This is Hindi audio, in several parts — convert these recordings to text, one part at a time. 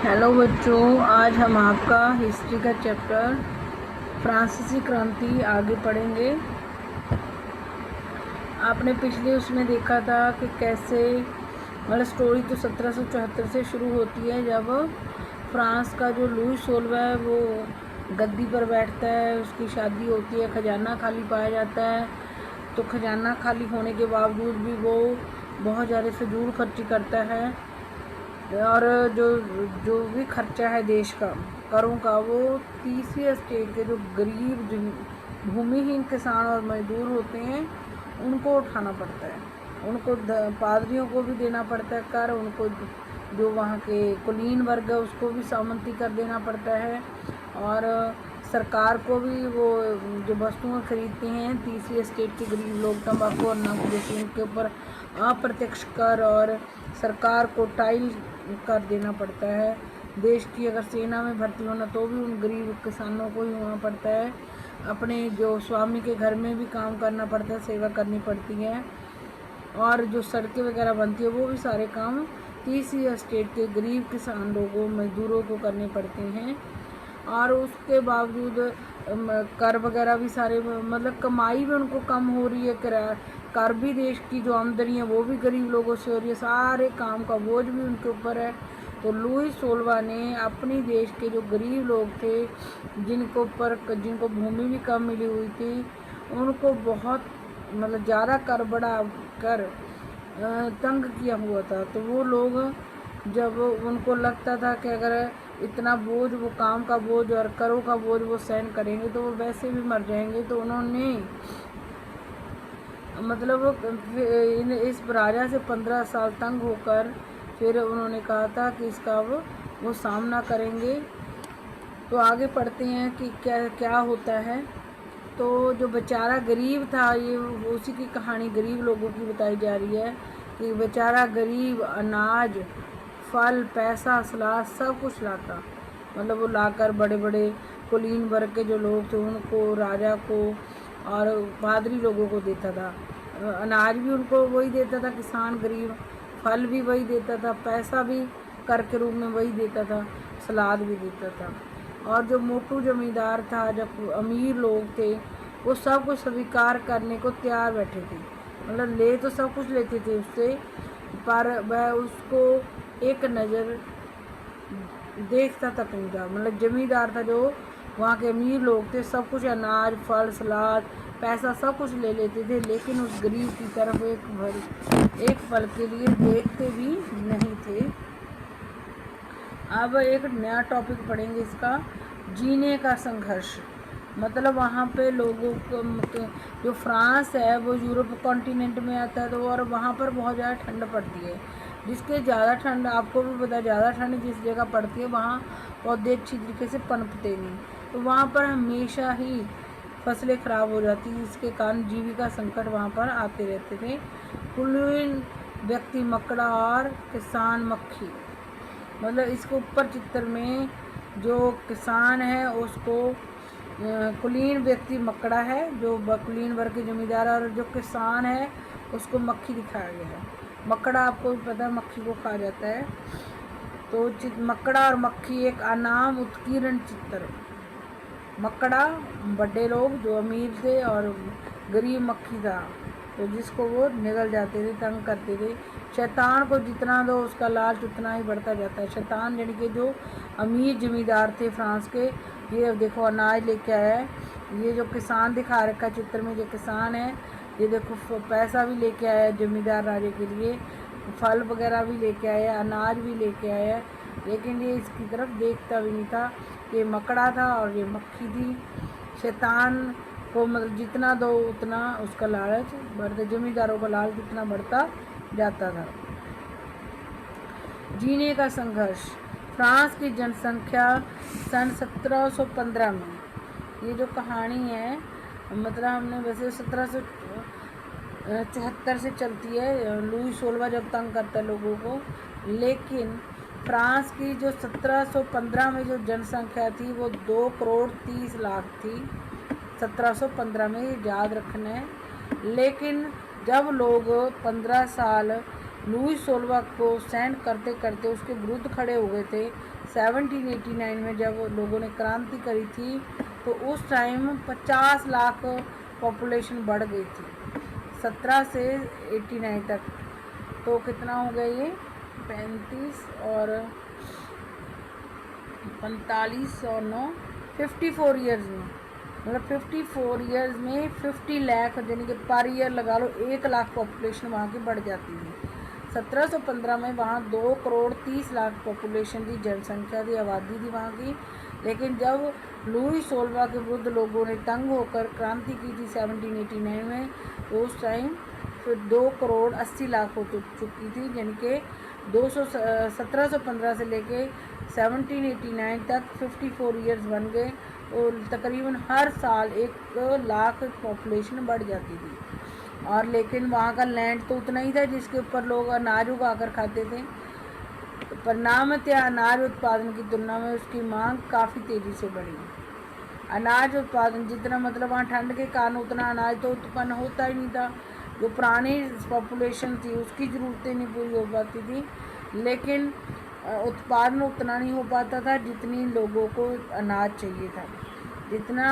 हेलो बच्चों, आज हम आपका हिस्ट्री का चैप्टर फ्रांसीसी क्रांति आगे पढ़ेंगे। आपने पिछले उसमें देखा था कि कैसे मतलब स्टोरी तो 1774 से शुरू होती है, जब फ्रांस का जो लुई 16 है वो गद्दी पर बैठता है, उसकी शादी होती है, खजाना खाली पाया जाता है। तो खजाना खाली होने के बावजूद भी वो बहुत ज़्यादा फजूल खर्ची करता है और जो जो भी खर्चा है देश का करों का, वो तीसरी स्टेट के जो गरीब भूमिहीन किसान और मजदूर होते हैं उनको उठाना पड़ता है। उनको पादरियों को भी देना पड़ता है कर, उनको जो वहाँ के कुलीन वर्ग है उसको भी सामंती कर देना पड़ता है, और सरकार को भी वो जो वस्तुएं खरीदते हैं तीसरी स्टेट के गरीब लोग तंबाकू और नमक जैसे उनके ऊपर अप्रत्यक्ष कर और सरकार को टाइल कर देना पड़ता है। देश की अगर सेना में भर्ती होना तो भी उन गरीब किसानों को ही होना पड़ता है। अपने जो स्वामी के घर में भी काम करना पड़ता है, सेवा करनी पड़ती है, और जो सड़कें वगैरह बनती है वो भी सारे काम तीसरी स्टेट के गरीब किसान लोगों मजदूरों को करने पड़ते हैं। और उसके बावजूद कर वगैरह भी सारे मतलब कमाई भी उनको कम हो रही है, कर भी देश की जो आमदनी है वो भी गरीब लोगों से हो रही है, सारे काम का बोझ भी उनके ऊपर है। तो लुई 16 ने अपनी देश के जो गरीब लोग थे जिनको भूमि भी कम मिली हुई थी उनको बहुत मतलब ज़्यादा कर बढ़ा कर तंग किया हुआ था। तो वो लोग जब उनको लगता था कि अगर इतना बोझ, वो काम का बोझ और करों का बोझ वो सहन करेंगे तो वो वैसे भी मर जाएंगे, तो उन्होंने मतलब इस राजा से 15 साल तंग होकर फिर उन्होंने कहा था कि इसका वो सामना करेंगे। तो आगे पढ़ते हैं कि क्या क्या होता है। तो जो बेचारा गरीब था, ये उसी की कहानी गरीब लोगों की बताई जा रही है कि बेचारा गरीब अनाज, फल, पैसा, सलाद सब कुछ लाता, मतलब वो लाकर बड़े बड़े कुलीन वर्ग के जो लोग थे उनको, राजा को और पादरी लोगों को देता था। अनाज भी उनको वही देता था किसान गरीब, फल भी वही देता था, पैसा भी कर के रूप में वही देता था, सलाद भी देता था। और जो मोटू जमींदार था, जब अमीर लोग थे वो सब कुछ स्वीकार करने को तैयार बैठे थे, मतलब ले तो सब कुछ लेते थे उससे, पर वह उसको एक नज़र देखता तक नहीं था। मतलब जमींदार था, जो वहाँ के अमीर लोग थे सब कुछ अनाज, फल, सलाद, पैसा सब कुछ ले लेते थे, लेकिन उस गरीब की तरफ एक पल के लिए देखते भी नहीं थे। अब एक नया टॉपिक पढ़ेंगे इसका, जीने का संघर्ष। मतलब वहाँ पे लोगों को जो फ्रांस है वो यूरोप कॉन्टिनेंट में आता है, तो और वहाँ पर बहुत ज़्यादा ठंड पड़ती है, जिसके ज़्यादा ठंड आपको भी पता है, ज़्यादा ठंड जिस जगह पड़ती है वहाँ पौधे अच्छी तरीके से पनपते नहीं, तो वहाँ पर हमेशा ही फसलें ख़राब हो जाती हैं, जिसके कारण जीविका संकट वहाँ पर आते रहते थे। कुलीन व्यक्ति मकड़ा और किसान मक्खी, मतलब इसके ऊपर चित्र में जो किसान है उसको कुलीन व्यक्ति मकड़ा है, जो कुलीन वर्ग के जमींदार, और जो किसान है उसको मक्खी दिखाया गया है। मकड़ा आपको भी पता है मक्खी को खा जाता है। तो मकड़ा और मक्खी एक अनाम उत्कीर्ण चित्र। मकड़ा बड़े लोग जो अमीर थे और गरीब मक्खी था, तो जिसको वो निगल जाते थे, तंग करते थे। शैतान को जितना दो उसका लालच उतना ही बढ़ता जाता है। शैतान यानी कि जो अमीर जमींदार थे फ्रांस के, ये देखो अनाज लेके आया है, ये जो किसान दिखा रखा चित्र में, जो किसान है ये देखो पैसा भी लेके आया है जमींदार राजे के लिए, फल वगैरह भी लेके आया है, अनाज भी लेके आया है, लेकिन ये इसकी तरफ देखता भी नहीं था। ये मकड़ा था और ये मक्खी थी। शैतान को मतलब जितना दो उतना उसका लालच बढ़ता, जमींदारों का लालच उतना बढ़ता जाता था। जीने का संघर्ष। फ्रांस की जनसंख्या सन 1715 में, ये जो कहानी है मतलब हमने वैसे 1774 से चलती है, लुई 16 जब तंग करता है लोगों को, लेकिन फ्रांस की जो 1715 में जो जनसंख्या थी वो 2 करोड़ 30 लाख थी 1715 में, याद रखना है। लेकिन जब लोग 15 साल लुई सोलवा को सेंड करते करते उसके विरुद्ध खड़े हो गए थे। 1789 में जब लोगों ने क्रांति करी थी तो उस टाइम 50 लाख पॉपुलेशन बढ़ गई थी 17 से 89 तक। तो कितना हो गया ये 35 और 45 और 9 54 ईयर्स में, मतलब 54 ईयर्स में 50 लाख यानी कि पर ईयर लगा लो 1 लाख पॉपुलेशन वहाँ की बढ़ जाती है। 1715 में वहाँ 2 करोड़ 30 लाख पॉपुलेशन थी, जनसंख्या थी, आबादी थी वहाँ की। लेकिन जब लुई सोलवा के विरुद्ध लोगों ने तंग होकर क्रांति की थी 1789 में, तो उस टाइम फिर 2 करोड़ 80 लाख हो चुकी थी, यानी कि 1715 से लेके 1789 तक 54 ईयर्स बन गए। और तकरीबन हर साल 1 लाख पॉपुलेशन बढ़ जाती थी। और लेकिन वहाँ का लैंड तो उतना ही था जिसके ऊपर लोग अनाज उगा कर खाते थे। परिणामतः अनाज उत्पादन की तुलना में उसकी मांग काफ़ी तेज़ी से बढ़ी। अनाज उत्पादन जितना, मतलब वहाँ ठंड के कारण उतना अनाज तो उत्पन्न होता ही नहीं था। जो पुरानी पॉपुलेशन थी उसकी ज़रूरतें नहीं पूरी हो पाती थी, लेकिन उत्पादन उतना नहीं हो पाता था जितनी लोगों को अनाज चाहिए था। जितना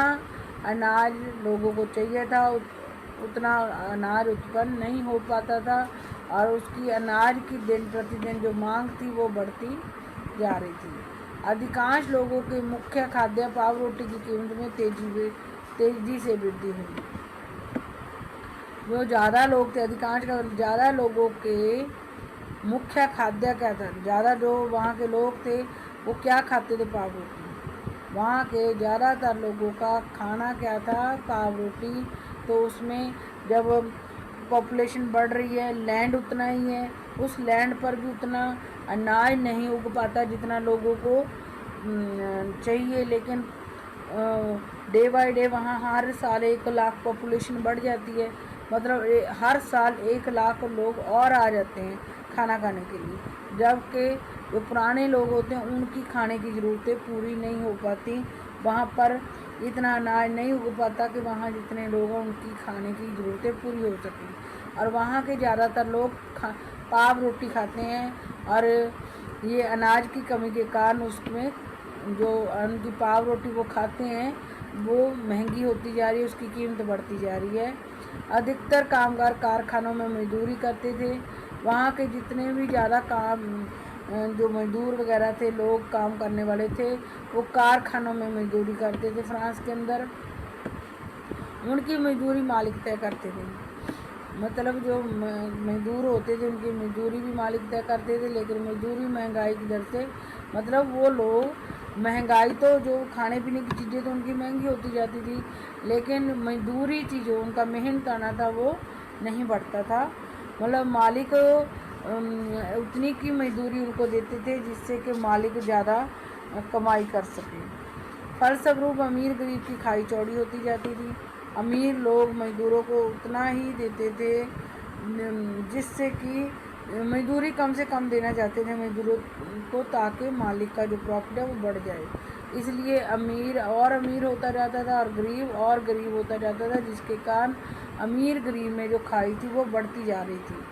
अनाज लोगों को चाहिए था उतना अनाज उत्पन्न नहीं हो पाता था, और उसकी अनाज की दिन प्रतिदिन जो मांग थी वो बढ़ती जा रही थी। अधिकांश लोगों के मुख्य खाद्य पाव रोटी की कीमत में तेजी से वृद्धि हुई। जो ज़्यादा लोग थे, अधिकांश का ज़्यादा लोगों के मुख्य खाद्य क्या था, ज़्यादा जो वहाँ के लोग थे वो क्या खाते थे, पाव रोटी। वहाँ के ज़्यादातर लोगों का खाना क्या था, पाव रोटी। तो उसमें जब पॉपुलेशन बढ़ रही है, लैंड उतना ही है, उस लैंड पर भी उतना अनाज नहीं उग पाता जितना लोगों को चाहिए। लेकिन डे बाय डे वहाँ हर साल 1 लाख पॉपुलेशन बढ़ जाती है, मतलब हर साल 1 लाख लोग और आ जाते हैं खाना खाने के लिए, जबकि जो पुराने लोग होते हैं उनकी खाने की ज़रूरतें पूरी नहीं हो पाती। वहाँ पर इतना अनाज नहीं उग पाता कि वहाँ जितने लोग हैं उनकी खाने की ज़रूरतें पूरी हो सकें। और वहाँ के ज़्यादातर लोग पाव रोटी खाते हैं, और ये अनाज की कमी के कारण उसमें जो उनकी पाव रोटी वो खाते हैं वो महंगी होती जा रही है, उसकी कीमत बढ़ती जा रही है। अधिकतर कामगार कारखानों में मजदूरी करते थे। वहाँ के जितने भी ज़्यादा जो मजदूर वगैरह थे, लोग काम करने वाले थे, वो कारखानों में मजदूरी करते थे फ्रांस के अंदर। उनकी मजदूरी मालिक तय करते थे, मतलब जो मजदूर होते थे उनकी मजदूरी भी मालिक तय करते थे। लेकिन मजदूरी महंगाई की दर से, मतलब वो लोग महंगाई तो जो खाने पीने की चीज़ें तो उनकी महंगी होती जाती थी, लेकिन मजदूरी थी जो उनका मेहनत आना था वो नहीं बढ़ता था। मतलब मालिक उतनी की मजदूरी उनको देते थे जिससे कि मालिक ज़्यादा कमाई कर सके। फलस्वरूप अमीर गरीब की खाई चौड़ी होती जाती थी। अमीर लोग मजदूरों को उतना ही देते थे जिससे कि मजदूरी कम से कम देना चाहते थे मजदूरों को, ताकि मालिक का जो प्रॉफिट है वो बढ़ जाए। इसलिए अमीर और अमीर होता जाता था और गरीब और गरीब होता जाता था, जिसके कारण अमीर गरीब में जो खाई थी वो बढ़ती जा रही थी।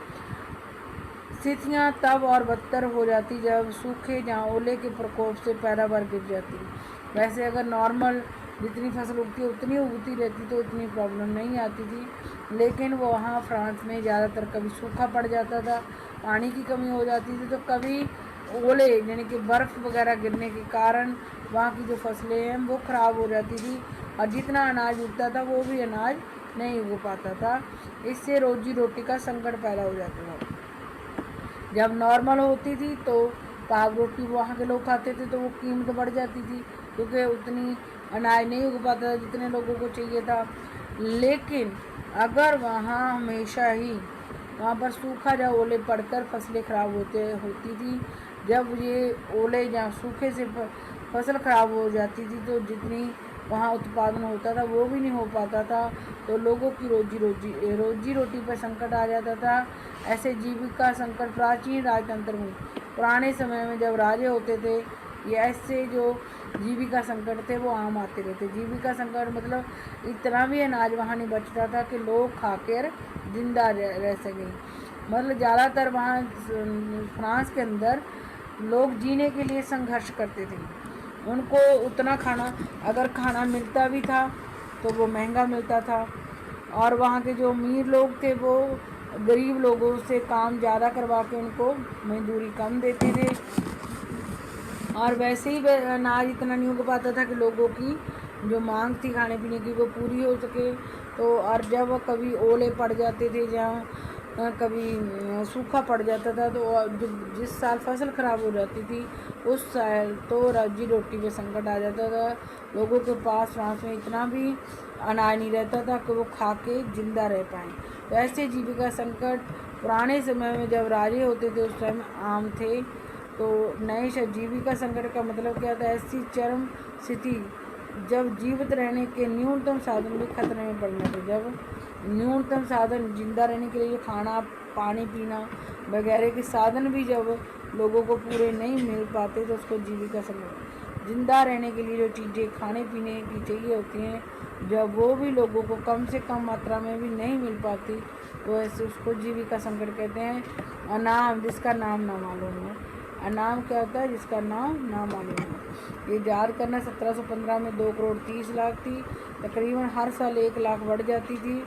स्थितियाँ तब और बदतर हो जाती जब सूखे या ओले के प्रकोप से पैदावार गिर जाती। वैसे अगर नॉर्मल जितनी फसल उगती उतनी उगती रहती तो इतनी प्रॉब्लम नहीं आती थी, लेकिन वो वहाँ फ्रांस में ज़्यादातर कभी सूखा पड़ जाता था, पानी की कमी हो जाती थी, तो कभी ओले यानी कि बर्फ़ वगैरह गिरने के कारण वहाँ की जो फसलें हैं वो ख़राब हो जाती थी, और जितना अनाज उगता था वो भी अनाज नहीं उग पाता था। इससे रोजी रोटी का संकट पैदा हो जाता था। जब नॉर्मल होती थी तो पाव रोटी वहाँ के लोग खाते थे तो वो कीमत बढ़ जाती थी, क्योंकि उतनी अनाज नहीं उग पाता था जितने लोगों को चाहिए था। लेकिन अगर वहाँ हमेशा ही वहाँ पर सूखा या ओले पड़कर फसलें ख़राब होती थी, जब ये ओले या सूखे से फसल ख़राब हो जाती थी तो जितनी वहाँ उत्पादन होता था वो भी नहीं हो पाता था, तो लोगों की रोजी रोटी पर संकट आ जाता था। ऐसे जीविका संकट प्राचीन राजतंत्र में, पुराने समय में जब राजे होते थे, ये ऐसे जो जीविका संकट थे वो आम आते रहते। जीविका संकट मतलब इतना भी अनाज वहाँ नहीं बचता था कि लोग खाकर जिंदा रह सकें। मतलब ज़्यादातर वहाँ फ्रांस के अंदर लोग जीने के लिए संघर्ष करते थे। उनको उतना खाना, अगर खाना मिलता भी था तो वो महंगा मिलता था, और वहाँ के जो अमीर लोग थे वो गरीब लोगों से काम ज़्यादा करवा के उनको मजदूरी कम देते थे। और वैसे ही अनाज इतना नहीं हो पाता था कि लोगों की जो मांग थी खाने पीने की वो पूरी हो सके। तो और जब कभी ओले पड़ जाते थे, जहाँ कभी सूखा पड़ जाता था, तो जिस साल फसल ख़राब हो जाती थी उस साल तो रोजी रोटी पे संकट आ जाता था। लोगों के पास फ्रांस में इतना भी अनाज नहीं रहता था कि वो खा के जिंदा रह पाएँ। तो ऐसे जीविका संकट पुराने समय में जब राजे होते थे उस टाइम आम थे। तो नए जीविका संकट का मतलब क्या था? ऐसी चरम स्थिति जब जीवित रहने के न्यूनतम साधन भी खतरे में पड़ने थे। जब न्यूनतम साधन जिंदा रहने के लिए खाना पानी पीना वगैरह के साधन भी जब लोगों को पूरे नहीं मिल पाते तो उसको जीविका संकट। जिंदा रहने के लिए जो चीज़ें खाने पीने की चाहिए होती हैं जब वो भी लोगों को कम से कम मात्रा में भी नहीं मिल पाती तो ऐसे उसको जीविका संकट कहते हैं। अनाम, जिसका नाम ना मालूम हो। अनाम क्या होता है? जिसका नाम ना मालूम हो। ये याद करना, 1715 में 2 करोड़ 30 लाख थी। तकरीबन हर साल 1 लाख बढ़ जाती थी।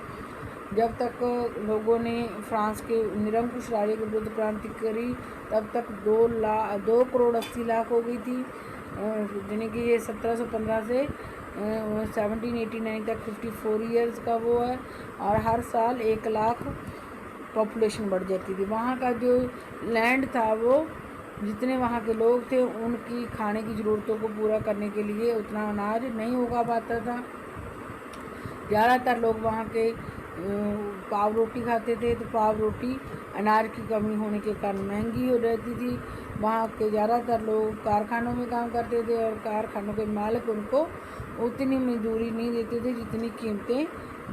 जब तक लोगों ने फ्रांस के निरंकुश राजे के विरुद्ध क्रांति करी तब तक 2 करोड़ 80 लाख हो गई थी। यानी कि ये 1715 से 1789 तक 54 ईयर्स का वो है, और हर साल 1 लाख पॉपुलेशन बढ़ जाती थी। वहाँ का जो लैंड था वो जितने वहाँ के लोग थे उनकी खाने की ज़रूरतों को पूरा करने के लिए उतना अनाज नहीं उगा पाता था। ज़्यादातर लोग वहाँ के पाव रोटी खाते थे, तो पाव रोटी अनाज की कमी होने के कारण महंगी हो रहती थी। वहाँ के ज़्यादातर लोग कारखानों में काम करते थे और कारखानों के मालिक उनको उतनी मजदूरी नहीं देते थे जितनी कीमतें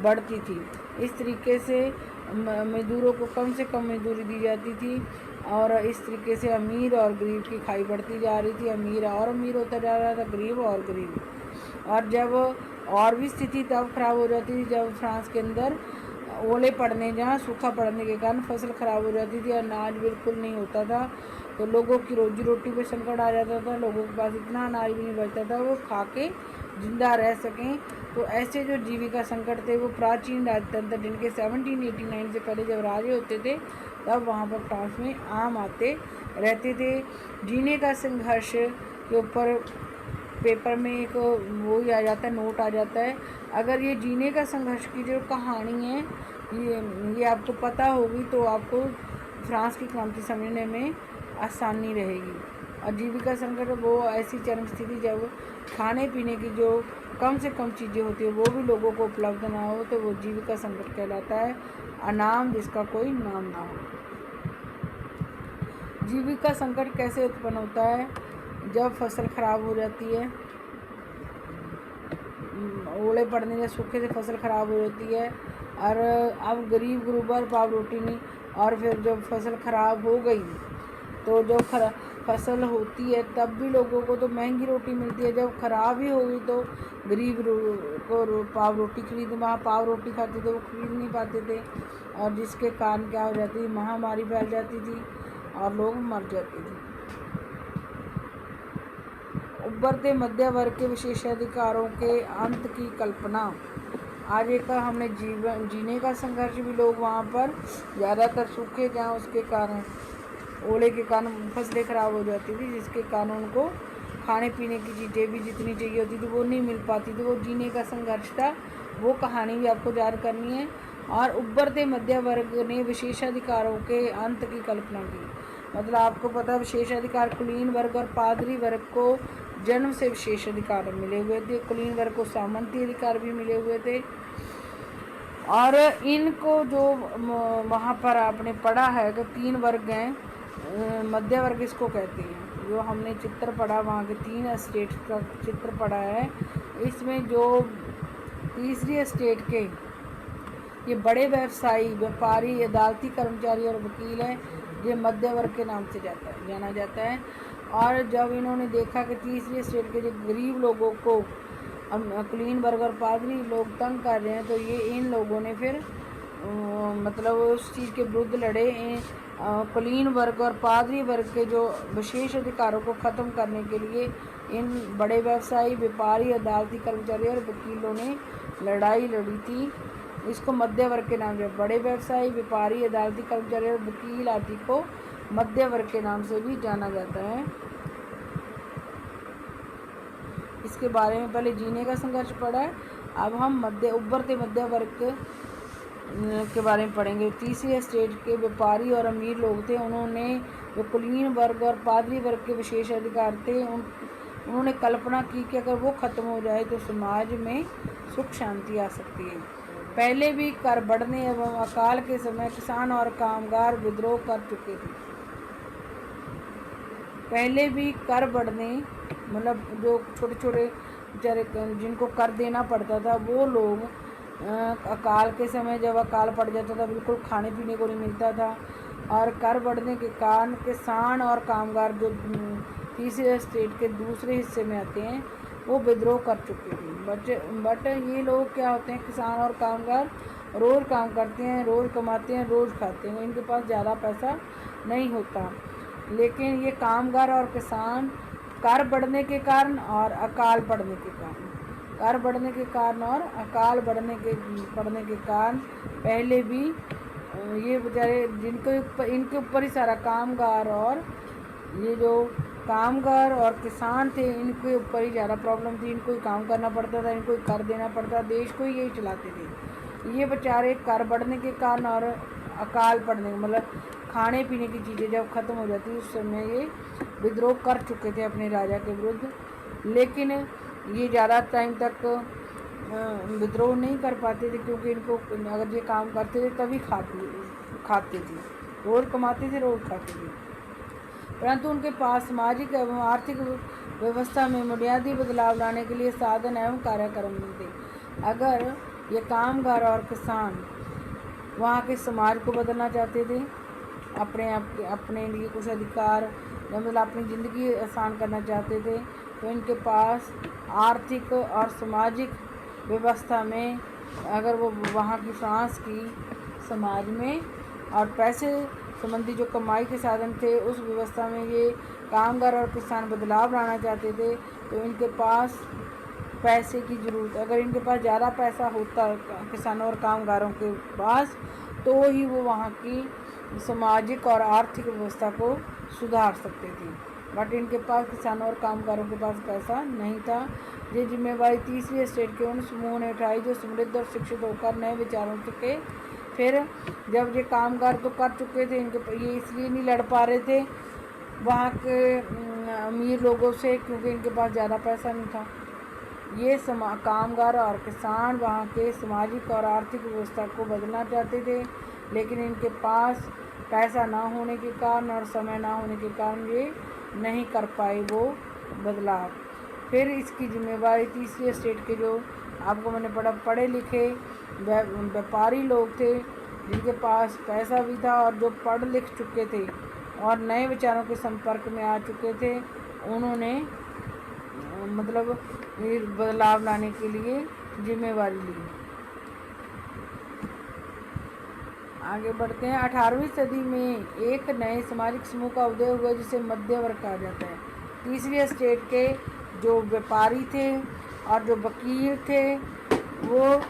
बढ़ती थी। इस तरीके से मजदूरों को कम से कम मजदूरी दी जाती थी, और इस तरीके से अमीर और गरीब की खाई बढ़ती जा रही थी। अमीर और अमीर होता जा रहा था, गरीब और गरीब। और जब और भी स्थिति तब खराब हो जाती थी जब फ्रांस के अंदर ओले पड़ने, जहाँ सूखा पड़ने के कारण फसल खराब हो जाती थी, अनाज बिल्कुल नहीं होता था, तो लोगों की रोजी रोटी पे संकट आ जाता था। लोगों के पास इतना अनाज भी नहीं बचता था वो खा के जिंदा रह सकें। तो ऐसे जो जीविका संकट थे वो प्राचीन राजतंत्र जिनके 1789 से पहले जब राजे होते थे तब वहाँ पर फ्रांस में आम आते रहते थे। जीने का संघर्ष के ऊपर पेपर में एक वो ही आ जाता है, नोट आ जाता है। अगर ये जीने का संघर्ष की जो कहानी है ये आपको पता होगी तो आपको फ्रांस की क्रांति समझने में आसानी रहेगी। और जीविका संकट वो ऐसी चरम स्थिति जब खाने पीने की जो कम से कम चीज़ें होती है वो भी लोगों को उपलब्ध ना हो तो वो जीविका संकट कहलाता है। अनाम, जिसका कोई नाम ना हो। जीविका संकट कैसे उत्पन्न होता है? जब फसल खराब हो जाती है, ओले पड़ने या सूखे से फसल खराब हो जाती है, और अब गरीब गुरुबर पाव रोटी नहीं, और फिर जब फसल खराब हो गई तो जो फसल होती है तब भी लोगों को तो महंगी रोटी मिलती है। जब खराब ही हो गई तो गरीब को पाव रोटी खरीद, वहाँ पाव रोटी खाते थे वो खरीद नहीं पाते थे, और जिसके कारण क्या हो जाती थी? महामारी फैल जाती थी और लोग मर जाते थे। उभरते मध्य वर्ग के विशेषाधिकारों के अंत की कल्पना। आगे का हमने जीने का संघर्ष भी लोग वहाँ पर ज़्यादातर सूखे जहाँ उसके कारण ओले के कारण फसलें खराब हो जाती थी, जिसके कारण उनको खाने पीने की चीज़ें भी जितनी चाहिए होती थी वो नहीं मिल पाती थी। वो जीने का संघर्ष था, वो कहानी भी आपको याद करनी है। और उभरते मध्य वर्ग ने विशेषाधिकारों के अंत की कल्पना की। मतलब आपको पता, विशेषाधिकार कुलीन वर्ग और पादरी वर्ग को जन्म से विशेष अधिकार मिले हुए थे। कुलीन वर्ग को सामंती अधिकार भी मिले हुए थे। और इनको जो वहाँ पर आपने पढ़ा है कि 3 वर्ग हैं, मध्य वर्ग इसको कहते हैं। जो हमने चित्र पढ़ा वहाँ के 3 स्टेट का चित्र पढ़ा है, इसमें जो तीसरी स्टेट के ये बड़े व्यवसायी, व्यापारी, अदालती कर्मचारी और वकील हैं, ये मध्य वर्ग के नाम से जाना जाता है। और जब इन्होंने देखा कि तीसरी स्टेट के जो गरीब लोगों को कुलीन वर्ग और पादरी लोग तंग कर रहे हैं तो ये इन लोगों ने फिर मतलब उस चीज़ के विरुद्ध लड़े। कुलीन वर्ग और पादरी वर्ग के जो विशेष अधिकारों को ख़त्म करने के लिए इन बड़े व्यवसायी, व्यापारी, अदालती कर्मचारी और वकीलों ने लड़ाई लड़ी थी। इसको मध्य वर्ग के नाम से, बड़े व्यवसायी, व्यापारी, अदालती कर्मचारी और वकील आदि को मध्य वर्ग के नाम से भी जाना जाता है। इसके बारे में पहले जीने का संघर्ष पढ़ा है, अब हम उभरते मध्य वर्ग के बारे में पढ़ेंगे। तीसरी स्टेट के व्यापारी और अमीर लोग थे, उन्होंने जो कुलीन वर्ग और पादरी वर्ग के विशेष अधिकार थे, उन्होंने कल्पना की कि अगर वो ख़त्म हो जाए तो समाज में सुख शांति आ सकती है। पहले भी कर बढ़ने एवं अकाल के समय किसान और कामगार विद्रोह कर चुके थे। पहले भी कर बढ़ने मतलब जो छोटे छोटे बेचारे जिनको कर देना पड़ता था, वो लोग अकाल के समय जब अकाल पड़ जाता था, बिल्कुल खाने पीने को नहीं मिलता था, और कर बढ़ने के कारण किसान और कामगार जो तीसरे स्टेट के दूसरे हिस्से में आते हैं, वो विद्रोह कर चुके थे। बट ये लोग क्या होते हैं, किसान और कामगार रोज़ काम करते हैं, रोज़ कमाते हैं, रोज़ खाते हैं, इनके पास ज़्यादा पैसा नहीं होता। लेकिन ये कामगार और किसान कर बढ़ने के कारण और अकाल पड़ने के कारण, कर बढ़ने के कारण और अकाल पड़ने के कारण पहले भी ये बेचारे इनके ऊपर ही सारा कामगार और ये जो कामगार और किसान थे, इनके ऊपर ही ज़्यादा प्रॉब्लम थी। इनको ही काम करना पड़ता था, इनको ही कर देना पड़ता, देश को ही यही चलाते थे। ये बेचारे कर बढ़ने के कारण और अकाल पड़ने मतलब खाने पीने की चीज़ें जब ख़त्म हो जाती, उस समय ये विद्रोह कर चुके थे अपने राजा के विरुद्ध। लेकिन ये ज़्यादा टाइम तक विद्रोह नहीं कर पाते थे, क्योंकि इनको अगर ये काम करते थे तभी खाते थे, रोज़ कमाते थे, रोज़ खाते थे। परंतु उनके पास सामाजिक एवं आर्थिक व्यवस्था में बुनियादी बदलाव लाने के लिए साधन एवं कार्यक्रम नहीं थे। अगर ये कामगार और किसान वहाँ के समाज को बदलना चाहते थे, अपने लिए कुछ अधिकार मतलब अपनी ज़िंदगी आसान करना चाहते थे, तो इनके पास आर्थिक और सामाजिक व्यवस्था में अगर वो वहाँ की फ्रांस की समाज में और पैसे संबंधी जो कमाई के साधन थे, उस व्यवस्था में ये कामगार और किसान बदलाव लाना चाहते थे, तो इनके पास पैसे की ज़रूरत, अगर इनके पास ज़्यादा पैसा होता किसानों और कामगारों के पास, तो ही वो वहाँ की सामाजिक और आर्थिक व्यवस्था को सुधार सकते थे। बट इनके पास किसानों और कामगारों के पास पैसा नहीं था। ये जिम्मेवारी तीसरी स्टेट के उन समूह ने उठाई जो समृद्ध और शिक्षित होकर नए विचारों के। फिर जब ये कामगार तो कर चुके थे, ये इसलिए नहीं लड़ पा रहे थे वहाँ के अमीर लोगों से, क्योंकि इनके पास ज़्यादा पैसा नहीं था। ये कामगार और किसान वहाँ के सामाजिक और आर्थिक व्यवस्था को बदलना चाहते थे, लेकिन इनके पास पैसा ना होने के कारण और समय ना होने के कारण ये नहीं कर पाए वो बदलाव। फिर इसकी जिम्मेवारी तीसरी स्टेट के जो आपको मैंने पढ़े लिखे व्यापारी लोग थे, जिनके पास पैसा भी था और जो पढ़ लिख चुके थे और नए विचारों के संपर्क में आ चुके थे, उन्होंने मतलब बदलाव लाने के लिए जिम्मेवारी ली। आगे बढ़ते हैं। 18वीं सदी में एक नए सामाजिक समूह का उदय हुआ जिसे मध्य वर्ग कहा जाता है। तीसरी स्टेट के जो व्यापारी थे और जो वकील थे, वो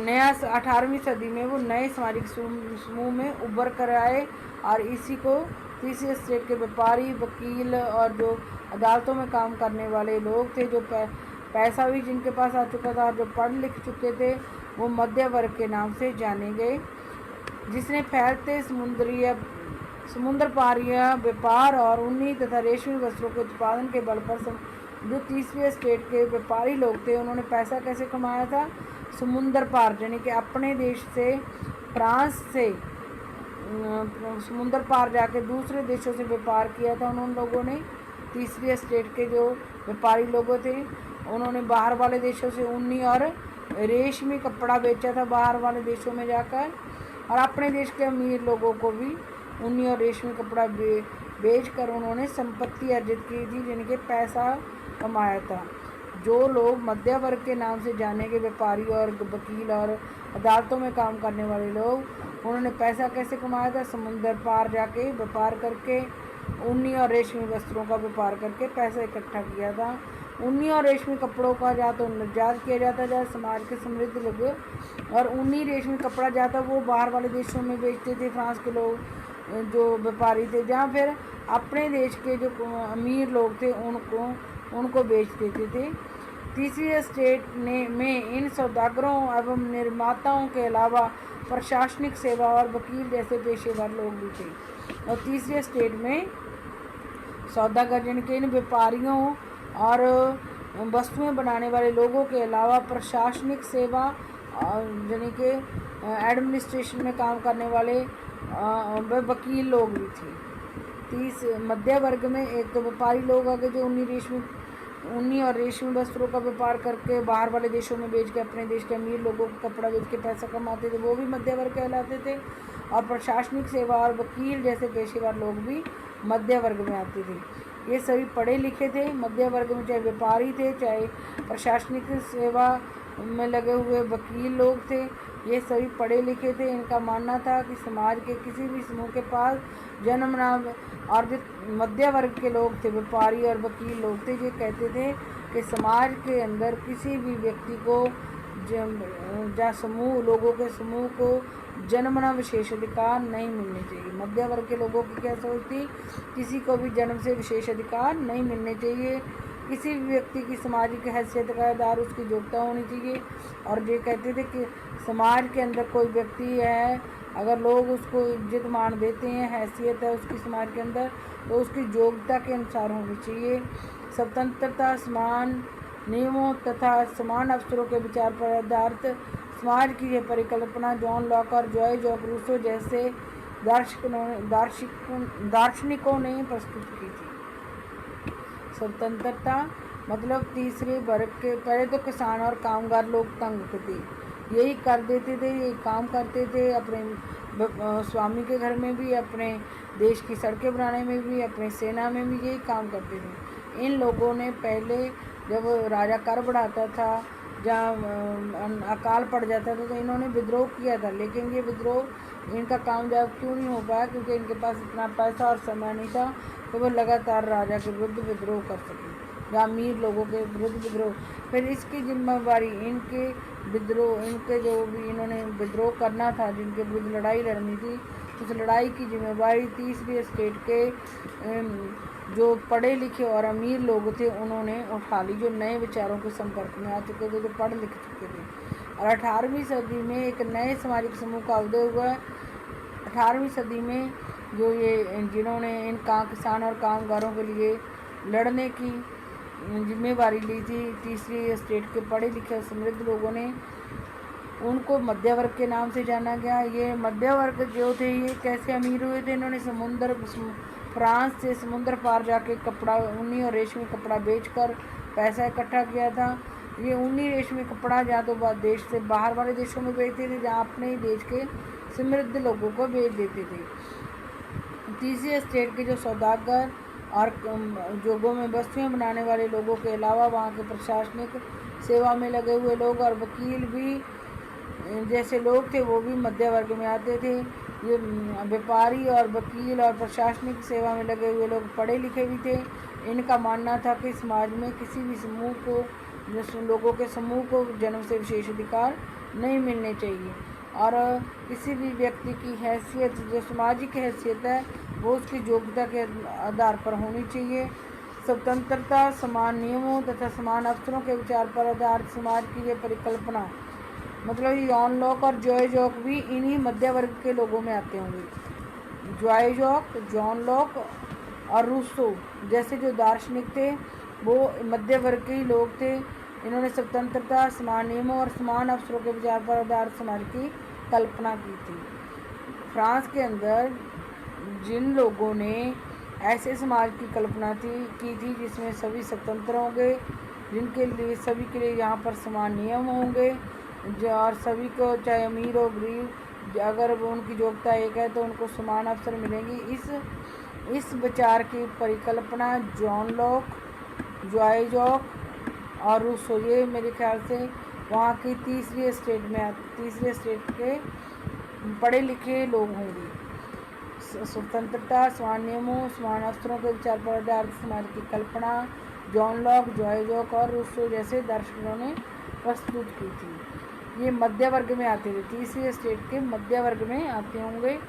नया 18वीं सदी में वो नए सामाजिक समूह में उभर कर आए, और इसी को तीसरी स्टेट के व्यापारी, वकील और जो अदालतों में काम करने वाले लोग थे, जो पैसा भी जिनके पास आ चुका था और जो पढ़ लिख चुके थे, वो मध्य वर्ग के नाम से जाने गए। जिसने फैलते समुद्र पारिया व्यापार और ऊनी तथा रेशमी वस्त्रों के उत्पादन के बल पर जो तीसरी स्टेट के व्यापारी लोग थे, उन्होंने पैसा कैसे कमाया था? समुद्र पार, यानी कि अपने देश से फ्रांस से समुद्र पार जाके दूसरे देशों से व्यापार किया था उन लोगों ने। तीसरी स्टेट के जो व्यापारी लोग थे, उन्होंने बाहर वाले देशों से ऊनी और रेशमी कपड़ा बेचा था बाहर वाले देशों में जाकर, और अपने देश के अमीर लोगों को भी ऊनी और रेशमी कपड़ा बेच कर उन्होंने संपत्ति अर्जित की थी, जिनके पैसा कमाया था। जो लोग मध्य वर्ग के नाम से जाने के व्यापारी और वकील और अदालतों में काम करने वाले लोग, उन्होंने पैसा कैसे कमाया था? समुंदर पार जाके व्यापार करके, ऊनी और रेशमी वस्त्रों का व्यापार करके पैसा इकट्ठा किया था। ऊनी और रेशमी कपड़ों का या तो निर्यात किया जाता जहाँ समाज के समृद्ध लोग, और ऊनी रेशमी कपड़ा जाता वो बाहर वाले देशों में बेचते थे फ्रांस के लोग जो व्यापारी थे, जहाँ फिर अपने देश के जो अमीर लोग थे उनको बेच देते थे। तीसरी स्टेट में इन सौदागरों एवं निर्माताओं के अलावा प्रशासनिक सेवा और वकील जैसे पेशेवर लोग भी थे। और तीसरे स्टेट में सौदागर यानी कि इन व्यापारियों और वस्तुएं बनाने वाले लोगों के अलावा प्रशासनिक सेवा यानी कि एडमिनिस्ट्रेशन में काम करने वाले वकील लोग भी थे। मध्य वर्ग में एक तो व्यापारी लोग आ गए जो ऊनी और रेशमी वस्त्रों का व्यापार करके बाहर वाले देशों में बेच के अपने देश के अमीर लोगों को कपड़ा बेच के पैसा कमाते थे, वो भी मध्य वर्ग कहलाते थे। और प्रशासनिक सेवा और वकील जैसे पेशेवर लोग भी मध्य वर्ग में आते थे। ये सभी पढ़े लिखे थे। मध्य वर्ग में चाहे व्यापारी थे, चाहे प्रशासनिक सेवा में लगे हुए वकील लोग थे, ये सभी पढ़े लिखे थे। इनका मानना था कि समाज के किसी भी समूह के पास जन्मना, और जो मध्य वर्ग के लोग थे, व्यापारी और वकील लोग थे, ये कहते थे कि समाज के अंदर किसी भी व्यक्ति को या समूह लोगों के समूह को जन्मना विशेष अधिकार नहीं मिलने चाहिए। मध्य वर्ग के लोगों की क्या सोच थी? किसी को भी जन्म से विशेष अधिकार नहीं मिलने चाहिए। किसी भी व्यक्ति की सामाजिक हैसियत का आधार उसकी योग्यता होनी चाहिए। और ये कहते थे कि समाज के अंदर कोई व्यक्ति है, अगर लोग उसको इज्जत मान देते हैं, हैसियत है उसकी समाज के अंदर, तो उसकी योग्यता के अनुसार होनी चाहिए। स्वतंत्रता, समान नियमों तथा समान अवसरों के विचार पर आधारित समाज की यह परिकल्पना जॉन लॉक और जॉर्ज रूसो जैसे दार्शनिकों ने प्रस्तुत की थी। स्वतंत्रता मतलब तीसरे वर्ग के, पहले तो किसान और कामगार लोग तंग थे, यही कर देते थे, यही काम करते थे अपने स्वामी के घर में भी, अपने देश की सड़कें बनाने में भी, अपने सेना में भी यही काम करते थे। इन लोगों ने पहले जब राजा कर बढ़ाता था, जहाँ अकाल पड़ जाता था, तो इन्होंने विद्रोह किया था। लेकिन ये विद्रोह इनका कामयाब क्यों नहीं हो पाया? क्योंकि इनके पास इतना पैसा और समय नहीं था तो वो लगातार राजा के विरुद्ध विद्रोह कर सके, या अमीर लोगों के विरुद्ध विद्रोह। फिर इसकी जिम्मेवारी इनके जो भी इन्होंने विद्रोह करना था, जिनके विरुद्ध लड़ाई लड़नी थी, उस लड़ाई की जिम्मेवारी तीसरी स्टेट के जो पढ़े लिखे और अमीर लोग थे उन्होंने उठा ली, जो नए विचारों के संपर्क में आ चुके थे, जो पढ़ लिख चुके थे। और 18वीं सदी में एक नए सामाजिक समूह का उदय हुआ। 18वीं सदी में जो जिन्होंने इन किसान और कामगारों के लिए लड़ने की जिम्मेवारी ली थी, तीसरी स्टेट के पढ़े लिखे समृद्ध लोगों ने, उनको मध्य वर्ग के नाम से जाना गया। ये मध्य वर्ग जो थे, ये कैसे अमीर हुए थे? इन्होंने फ्रांस से समुद्र पार जाके कपड़ा, ऊनी और रेशमी कपड़ा बेचकर पैसा इकट्ठा किया था। ये ऊनी रेशमी कपड़ा या तो देश से बाहर वाले देशों में बेचते थे, जहाँ अपने ही देश के समृद्ध लोगों को बेच देते थे। तीसरी स्टेट के जो सौदागर और उद्योगों में वस्तुएं बनाने वाले लोगों के अलावा वहाँ के प्रशासनिक सेवा में लगे हुए लोग और वकील भी जैसे लोग थे, वो भी मध्य वर्ग में आते थे। ये व्यापारी और वकील और प्रशासनिक सेवा में लगे हुए लोग पढ़े लिखे भी थे। इनका मानना था कि समाज में किसी भी समूह को, लोगों के समूह को जन्म से विशेष अधिकार नहीं मिलने चाहिए, और किसी भी व्यक्ति की हैसियत, जो सामाजिक हैसियत है, वो उसकी योग्यता के आधार पर होनी चाहिए। स्वतंत्रता, समान नियमों तथा समान अवसरों के विचार पर आधारित समाज की यह परिकल्पना, मतलब जॉन लॉक और जॉर्ज भी इन्हीं मध्य वर्ग के लोगों में आते होंगे। जॉन लॉक और रूसो जैसे जो दार्शनिक थे, वो मध्य वर्ग के ही लोग थे। इन्होंने स्वतंत्रता, समान नियमों और समान अवसरों के विचार पर आधारित समाज की कल्पना की थी। फ्रांस के अंदर जिन लोगों ने ऐसे समाज की कल्पना की थी जिसमें सभी स्वतंत्र होंगे, जिनके लिए सभी के लिए यहाँ पर समान नियम होंगे, और सभी को चाहे अमीर हो गरीब, अगर उनकी योग्यता एक है तो उनको समान अवसर मिलेंगी। इस विचार की परिकल्पना जॉन लॉक, जॉर्ज और रूसो, ये मेरे ख्याल से वहाँ की तीसरी स्टेट के पढ़े लिखे लोग होंगे। स्वतंत्रता, समान नियमों, समान अवसरों के विचार पर आधारित समाज की कल्पना जॉन लॉक, जॉय और रूसो जैसे दर्शकों ने प्रस्तुत की थी। ये मध्य वर्ग में आते थे, तीसरी स्टेट के मध्य वर्ग में आते होंगे।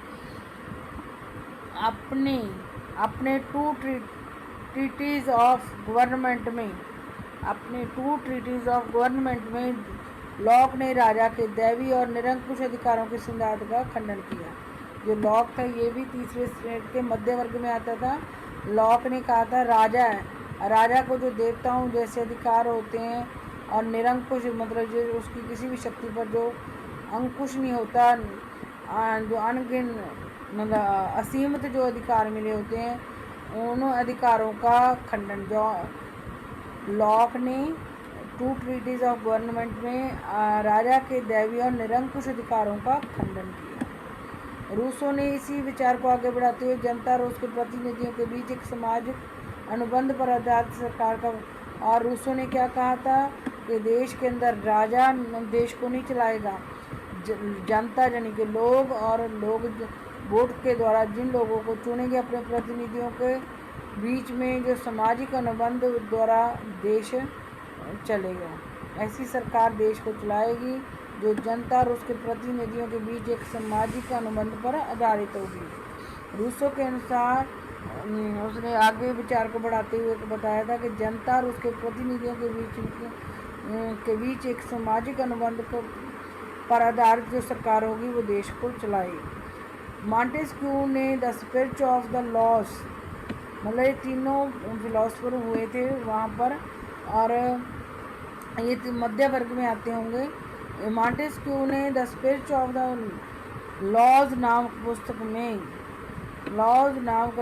अपने टू ट्रीटीज ऑफ गवर्नमेंट में लॉक ने राजा के दैवी और निरंकुश अधिकारों के सिद्धांत का खंडन किया। जो लॉक था ये भी तीसरे स्टेट के मध्य वर्ग में आता था। लॉक ने कहा था राजा को जो देवताओं जैसे अधिकार होते हैं और निरंकुश मतलब जो उसकी किसी भी शक्ति पर जो अंकुश नहीं होता, जो अनगिन मतलब असीमित जो अधिकार मिले होते हैं, उन अधिकारों का खंडन जो लॉक ने टू ट्रीटीज ऑफ गवर्नमेंट में राजा के दैवीय और निरंकुश अधिकारों का खंडन किया। रूसो ने इसी विचार को आगे बढ़ाते हुए जनता और उसके प्रतिनिधियों के बीच एक सामाजिक अनुबंध पर आधारित सरकार का, और रूसो ने क्या कहा था कि देश के अंदर राजा देश को नहीं चलाएगा, जनता यानी कि लोग, और लोग वोट के द्वारा जिन लोगों को चुनेंगे अपने प्रतिनिधियों के बीच में जो सामाजिक अनुबंध द्वारा देश चलेगा। ऐसी सरकार देश को चलाएगी जो जनता और उसके प्रतिनिधियों के बीच एक सामाजिक अनुबंध पर आधारित होगी। रूसो के अनुसार उसने आगे विचार को बढ़ाते हुए बताया था कि जनता और उसके प्रतिनिधियों के बीच एक सामाजिक अनुबंध पर आधारित जो सरकार होगी वो देश को चलाएगी। मॉन्टेस्क्यू ने the spirit of the loss, मतलब ये तीनों फिलोसफर हुए थे वहाँ पर, और ये मध्य वर्ग में आते होंगे। मॉन्टेस्क्यू ने the spirit of the laws पुस्तक में लॉज नामक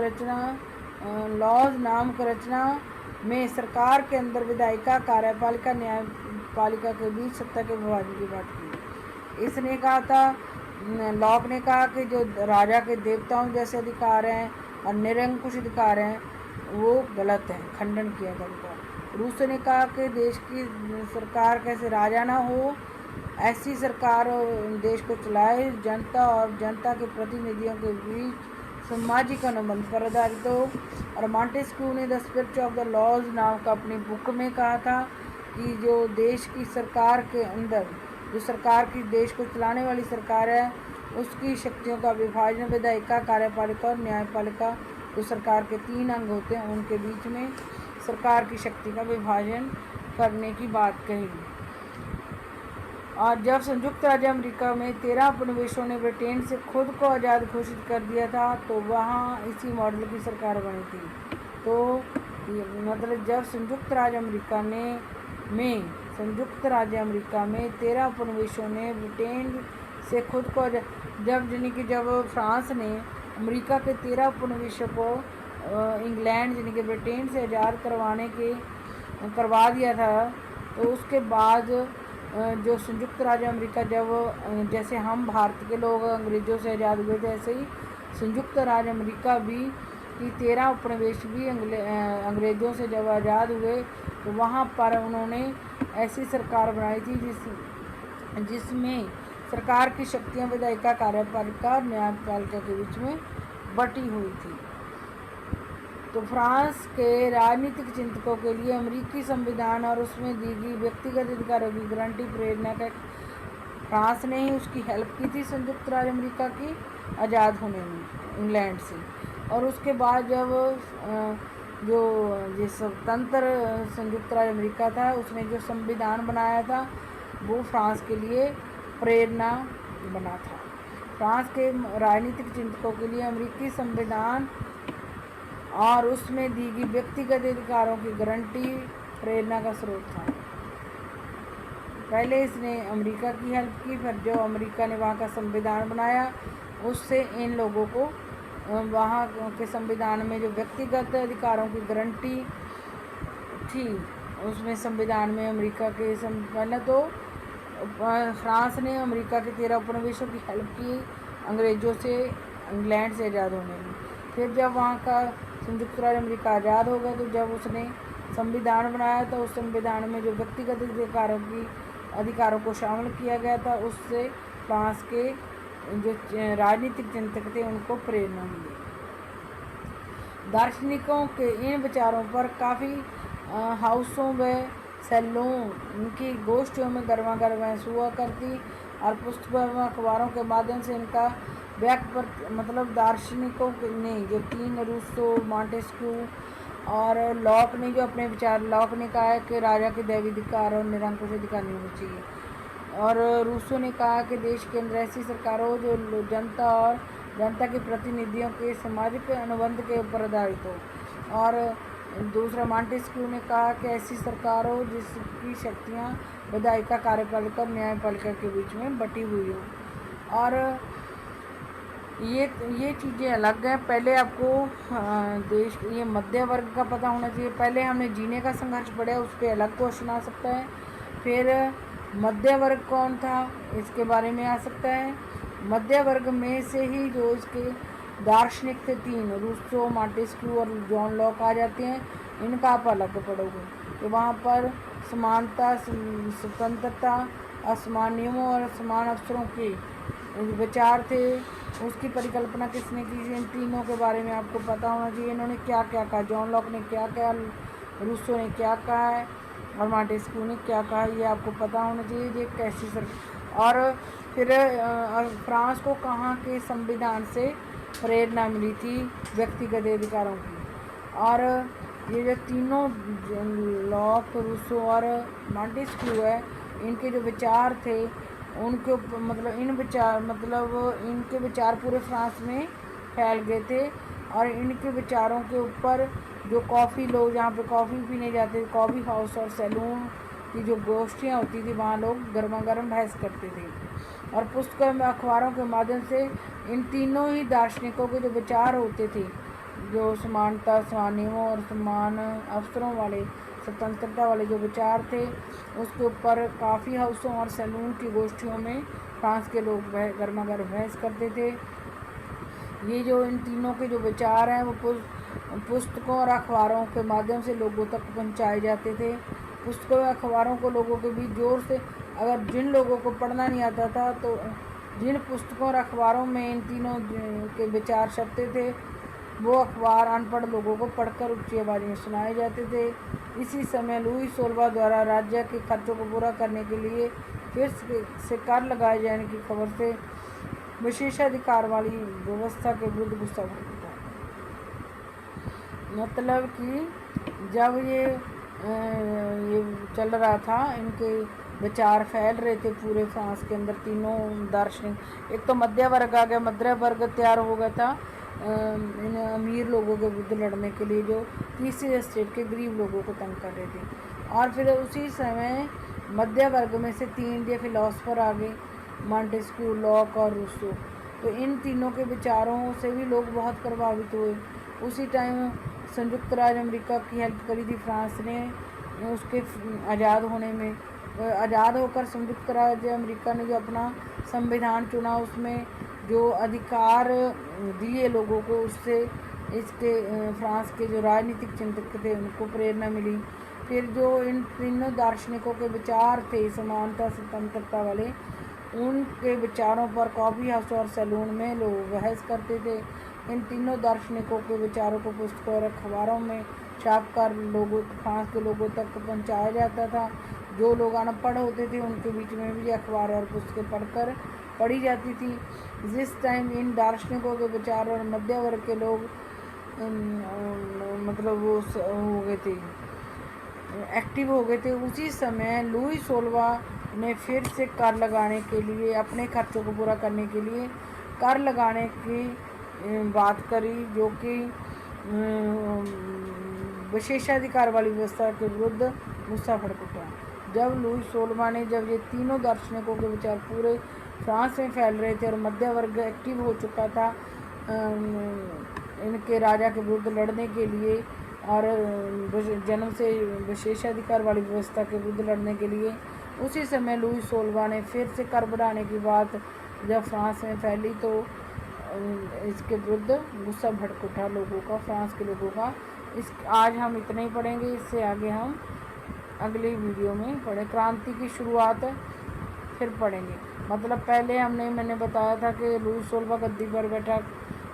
रचना में सरकार के अंदर विधायिका, कार्यपालिका, न्यायपालिका के बीच सत्ता के विभाजन की बात की। इसने कहा था, लॉक ने कहा कि जो राजा के देवताओं जैसे अधिकार हैं और निरंकुश अधिकार हैं वो गलत हैं, खंडन किया था उनका। रूसो ने कहा कि देश की सरकार कैसे राजा ना हो, ऐसी सरकार देश को चलाए जनता और जनता के प्रतिनिधियों के बीच सामाजिक अनुबंध पर आधारित हो। और मॉन्टेस्क्यू ने the spirit of the laws नाम का अपनी बुक में कहा था कि जो देश की सरकार के अंदर जो सरकार की देश को चलाने वाली सरकार है उसकी शक्तियों का विभाजन विधायिका, कार्यपालिका और न्यायपालिका जो सरकार के 3 अंग होते हैं उनके बीच में सरकार की शक्ति का विभाजन करने की बात कही। और जब संयुक्त राज्य अमेरिका में 13 उपनिवेशों ने ब्रिटेन से खुद को आज़ाद घोषित कर दिया था तो वहाँ इसी मॉडल की सरकार बनी थी। तो मतलब जब संयुक्त राज्य अमेरिका में 13 उपनिवेशों ने ब्रिटेन से खुद को जब फ्रांस ने अमेरिका के 13 उपनिवेशों को इंग्लैंड यानी कि ब्रिटेन से आज़ाद करवा दिया था, तो उसके बाद जो संयुक्त राज्य अमेरिका जैसे हम भारत के लोग अंग्रेज़ों से आज़ाद हुए थे, ऐसे ही संयुक्त राज्य अमेरिका भी की 13 उपनिवेश भी अंग्रेज़ों से जब आज़ाद हुए तो वहाँ पर उन्होंने ऐसी सरकार बनाई थी जिसमें सरकार की शक्तियाँ विधायिका, कार्यपालिका और न्यायपालिका के बीच में बटी हुई थी। तो फ्रांस के राजनीतिक चिंतकों के लिए अमेरिकी संविधान और उसमें दी गई व्यक्तिगत अधिकारों की गारंटी प्रेरणा का, फ्रांस ने ही उसकी हेल्प की थी संयुक्त राज्य अमेरिका की आज़ाद होने में इंग्लैंड से। और उसके बाद जब जो ये स्वतंत्र संयुक्त राज्य अमेरिका था उसने जो संविधान बनाया था वो फ्रांस के लिए प्रेरणा बना था। फ्रांस के राजनीतिक चिंतकों के लिए अमेरिकी संविधान और उसमें दी गई व्यक्तिगत अधिकारों की गारंटी प्रेरणा का स्रोत था। पहले इसने अमेरिका की हेल्प की, फिर जो अमेरिका ने वहाँ का संविधान बनाया उससे इन लोगों को वहाँ के संविधान में जो व्यक्तिगत अधिकारों की गारंटी थी उसमें संविधान में अमेरिका के पहले तो फ्रांस ने अमेरिका के 13 उपनिवेशों की हेल्प की अंग्रेज़ों से इंग्लैंड से आज़ाद होने में। फिर जब वहाँ का संयुक्त राज्य अमेरिका आज़ाद हो गया तो जब उसने संविधान बनाया था, उस संविधान में जो व्यक्तिगत अधिकारों को शामिल किया गया था, उससे फ्रांस के जो राजनीतिक चिंतक थे उनको प्रेरणा मिली। दार्शनिकों के इन विचारों पर काफ़ी हाउसों व सैलों उनकी गोष्ठियों में गर्मागर्म बहस हुआ करती और पुस्तकों एवं अखबारों के माध्यम से इनका मतलब दार्शनिकों ने जो 3 रूसो, मॉन्टेस्क्यू और लॉक ने जो अपने विचार, लॉक ने कहा है कि राजा के दैवी अधिकार और निरंकुश अधिकार नहीं होने चाहिए, और रूसो ने कहा कि देश के अंदर ऐसी सरकार हो जो जनता और जनता के प्रतिनिधियों के सामाजिक अनुबंध के ऊपर आधारित हो, और दूसरा मॉन्टेस्क्यू ने कहा कि ऐसी सरकार हो जिसकी शक्तियाँ विधायिका, कार्यपालिका और न्यायपालिका के बीच में बटी हुई हो। और ये चीज़ें अलग हैं। पहले आपको देश ये मध्य वर्ग का पता होना चाहिए। पहले हमने जीने का संघर्ष पढ़ा, उस पर अलग क्वेश्चन आ सकता है। फिर मध्य वर्ग कौन था, इसके बारे में आ सकता है। मध्य वर्ग में से ही जो इसके दार्शनिक थे 3, रूसो, मॉन्टेस्क्यू और जॉन लॉक आ जाते हैं। इनका आप अलग पढ़ोगे कि वहाँ पर समानता, स्वतंत्रता, असमान नियमों और समान अवसरों के विचार थे। उसकी परिकल्पना किसने की, इन तीनों के बारे में आपको पता होना चाहिए। इन्होंने क्या क्या कहा, जॉन लॉक ने क्या कहा, रूसो ने क्या कहा है और मॉन्टेस्क्यू ने क्या कहा, ये आपको पता होना चाहिए। ये कैसी और फिर फ्रांस को कहाँ के संविधान से प्रेरणा मिली थी व्यक्तिगत अधिकारों की। और ये जो तीनों लॉक, रूसो और मॉन्टेस्क्यू है, इनके जो विचार थे उनके मतलब इनके विचार पूरे फ्रांस में फैल गए थे। और इनके विचारों के ऊपर जो कॉफ़ी लोग, जहाँ पे कॉफ़ी पीने जाते थे, कॉफ़ी हाउस और सैलून की जो गोष्ठियाँ होती थी, वहाँ लोग गर्मा गर्म बहस करते थे। और पुस्तकों में, अखबारों के माध्यम से इन तीनों ही दार्शनिकों के जो विचार होते थे, जो समानता, समान नियमों और समान अवसरों वाले, स्वतंत्रता वाले जो विचार थे, उसके ऊपर काफ़ी हाउसों और सैलून की गोष्ठियों में फ्रांस के लोग गर्मा गर्म बहस करते थे। ये जो इन तीनों के जो विचार हैं वो पुस्तकों और अखबारों के माध्यम से लोगों तक पहुंचाए जाते थे। पुस्तकों और अखबारों को लोगों के बीच जोर से, अगर जिन लोगों को पढ़ना नहीं आता था तो जिन पुस्तकों और अखबारों में इन तीनों के विचार छपते थे, वो अखबार अनपढ़ लोगों को पढ़कर ऊंची आवाज़ में सुनाए जाते थे। इसी समय लुई 16वां द्वारा राज्य के खर्चों को पूरा करने के लिए फिर से कर लगाए जाने की खबर से विशेषाधिकार वाली व्यवस्था के विरुद्ध गुस्सा उठा। मतलब कि जब ये चल रहा था, इनके विचार फैल रहे थे पूरे फ्रांस के अंदर, तीनों दार्शनिक, एक तो मध्य वर्ग आ गया, मध्य वर्ग तैयार हो गया था इन अमीर लोगों के विरुद्ध लड़ने के लिए, जो तीसरी स्टेट के गरीब लोगों को तंग कर रहे थे। और फिर उसी समय मध्य वर्ग में से 3 इंडिया फिलोसफर आ गए, मॉन्टेस्क्यू, लॉक और रूसो। तो इन तीनों के विचारों से भी लोग बहुत प्रभावित हुए। उसी टाइम संयुक्त राज्य अमेरिका की हेल्प करी थी फ्रांस ने उसके आज़ाद होने में। आज़ाद होकर संयुक्त राज्य अमेरिका ने जो अपना संविधान चुना, उसमें जो अधिकार दिए लोगों को, उससे इसके फ्रांस के जो राजनीतिक चिंतक थे उनको प्रेरणा मिली। फिर जो इन तीनों दार्शनिकों के विचार थे समानता, स्वतंत्रता वाले, उनके विचारों पर कॉफ़ी हाउस और सैलून में लोग बहस करते थे। इन तीनों दार्शनिकों के विचारों को पुस्तकों और अखबारों में छापकर लोगों, फ्रांस के लोगों तक पहुंचाया जाता था। जो लोग अनपढ़ होते थे उनके बीच में भी अखबार और पुस्तकें पढ़ी जाती थी। जिस टाइम इन दार्शनिकों के विचार और मध्य वर्ग के लोग मतलब वो हो गए थे, एक्टिव हो गए थे, उसी समय लुई 16वां ने फिर से कर लगाने के लिए, अपने खर्चों को पूरा करने के लिए कर लगाने की बात करी, जो कि विशेषाधिकार वाली व्यवस्था के विरुद्ध गुस्सा भड़क उठा। जब लुई 16वां ने, जब ये तीनों दार्शनिकों के विचार पूरे फ्रांस में फैल रहे थे और मध्य वर्ग एक्टिव हो चुका था इनके राजा के विरुद्ध लड़ने के लिए और जन्म से विशेषाधिकार वाली व्यवस्था के विरुद्ध लड़ने के लिए, उसी समय लुई 16वां ने फिर से कर बढ़ाने की बात जब फ्रांस में फैली तो इसके विरुद्ध गुस्सा भड़क उठा लोगों का, फ्रांस के लोगों का। इस आज हम इतना ही पढ़ेंगे, इससे आगे हम अगली वीडियो में पढ़े। क्रांति की शुरुआत फिर पढ़ेंगे। मतलब पहले मैंने बताया था कि लुई सोलवा गद्दी पर बैठा,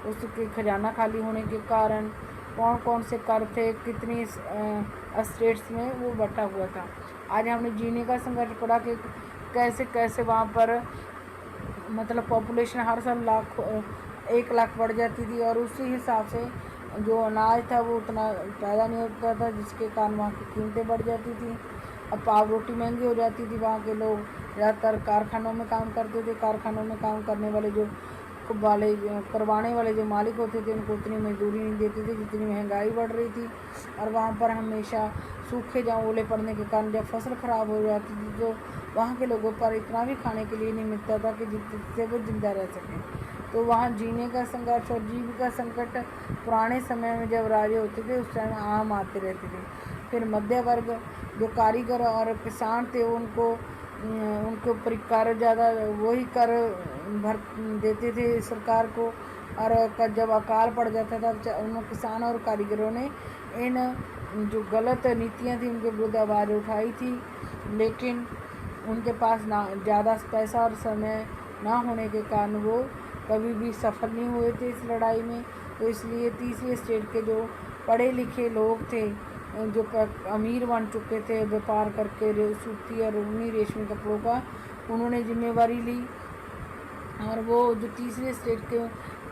उसके खजाना खाली होने के कारण कौन कौन से कर थे, कितनी स्टेट्स में वो बटा हुआ था। आज हमने जीने का संघर्ष पढ़ा कि कैसे कैसे वहाँ पर मतलब पॉपुलेशन हर साल 1 लाख बढ़ जाती थी, और उसी हिसाब से जो अनाज था वो उतना पैदा नहीं होता था, जिसके कारण वहाँ की कीमतें बढ़ जाती थी। अब पाव रोटी महंगी हो जाती थी। वहाँ के लोग ज़्यादातर कारखानों में काम करते थे। कारखानों में काम करने वाले करवाने वाले जो मालिक होते थे, उनको उतनी मजदूरी नहीं देते थे जितनी महंगाई बढ़ रही थी। और वहाँ पर हमेशा सूखे या ओले पड़ने के कारण जब फसल ख़राब हो जाती थी तो वहाँ के लोगों पर इतना भी खाने के लिए नहीं मिलता था कि जिससे वो जिंदा रह सकें। तो वहाँ जीने का संघर्ष और जीविका संकट पुराने समय में जब राजे होते थे उस टाइम आम आते रहते थे। फिर मध्य वर्ग जो कारीगर और किसान थे उनके ऊपर कर ज़्यादा वही कर भर देते थे सरकार को। और जब अकाल पड़ जाता था उन किसान और कारीगरों ने इन जो गलत नीतियाँ थी उनके विरुद्ध आवाज़ उठाई थी, लेकिन उनके पास ना ज़्यादा पैसा और समय ना होने के कारण वो कभी भी सफल नहीं हुए थे इस लड़ाई में। तो इसलिए तीसरे स्टेट के जो पढ़े लिखे लोग थे, जो अमीर बन चुके थे व्यापार करके सूती और ऊनी रेशमी कपड़ों का, उन्होंने जिम्मेवारी ली। और वो जो तीसरे स्टेट के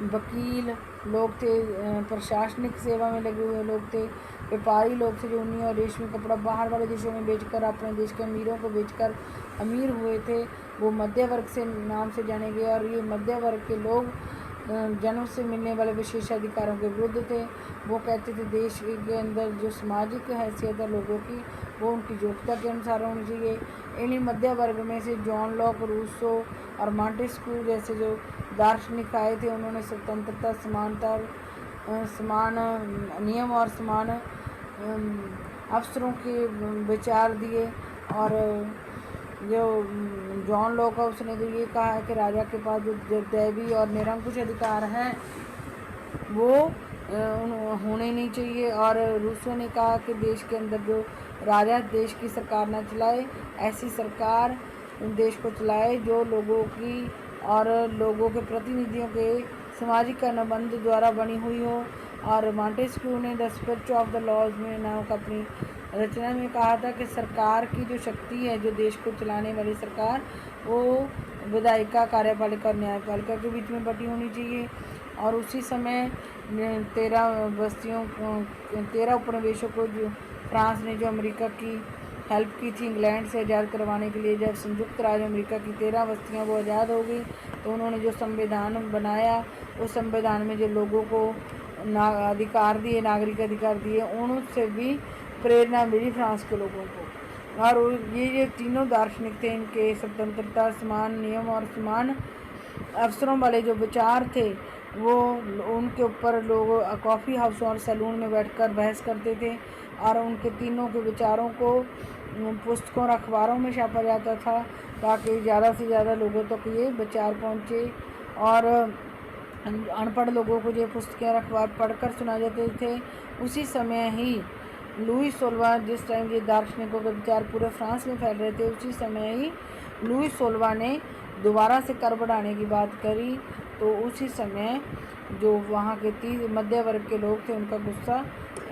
वकील लोग थे, प्रशासनिक सेवा में लगे हुए लोग थे, व्यापारी लोग थे जो ऊनी और रेशमी कपड़ा बाहर वाले देशों में बेचकर अपने देश के अमीरों को बेचकर अमीर हुए थे, वो मध्य वर्ग से नाम से जाने गए। और ये मध्य वर्ग के लोग जन्म से मिलने वाले विशेषाधिकारों के विरुद्ध थे। वो कहते थे देश के अंदर जो सामाजिक हैसियत है लोगों की वो उनकी योग्यता के अनुसार होनी चाहिए। इन्हीं मध्य वर्ग में से जॉन लॉक, रूसो और मॉन्टेस्क्यू जैसे जो दार्शनिक आए थे, उन्होंने स्वतंत्रता, समानता, समान नियम और समान अवसरों के विचार दिए। और जो जॉन लॉक है उसने तो ये कहा है कि राजा के पास जो दैवी और निरंकुश अधिकार हैं वो होने नहीं चाहिए। और रूसो ने कहा कि देश के अंदर जो राजा देश की सरकार न चलाए, ऐसी सरकार देश को चलाए जो लोगों की और लोगों के प्रतिनिधियों के सामाजिक अनुबंध द्वारा बनी हुई हो। और मॉन्टेस्क्यू ने the spirit of the laws में नामक अपनी रचना में कहा था कि सरकार की जो शक्ति है, जो देश को चलाने वाली सरकार, वो विधायिका, कार्यपालिका और न्यायपालिका के बीच में बटी होनी चाहिए। और उसी समय 13 उपनिवेशों को जो फ्रांस ने जो अमेरिका की हेल्प की थी इंग्लैंड से आज़ाद करवाने के लिए, जब संयुक्त राज्य अमेरिका की 13 बस्तियाँ वो आज़ाद हो गई तो उन्होंने जो संविधान बनाया उस संविधान में जो लोगों को अधिकार दिए, नागरिक अधिकार दिए, उनसे भी प्रेरणा मिली फ्रांस के लोगों को। और ये तीनों दार्शनिक थे, इनके स्वतंत्रता, समान नियम और समान अवसरों वाले जो विचार थे वो उनके ऊपर लोग कॉफ़ी हाउस और सैलून में बैठकर बहस करते थे। और उनके तीनों के विचारों को पुस्तकों और अखबारों में छापा जाता था ताकि ज़्यादा से ज़्यादा लोगों तक ये विचार पहुँचे। और अनपढ़ लोगों को ये पुस्तकें और अखबार पढ़कर सुना जाते थे। उसी समय ही लुई सोलवा, जिस टाइम ये दार्शनिकों के विचार पूरे फ्रांस में फैल रहे थे, उसी समय ही लुई सोलवा ने दोबारा से कर बढ़ाने की बात करी। तो उसी समय जो वहाँ के मध्य वर्ग के लोग थे उनका गुस्सा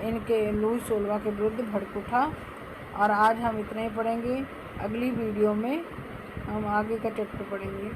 इनके लुई सोलवा के विरुद्ध भड़क उठा। और आज हम इतना ही पढ़ेंगे। अगली वीडियो में हम आगे का चैप्टर पढ़ेंगे।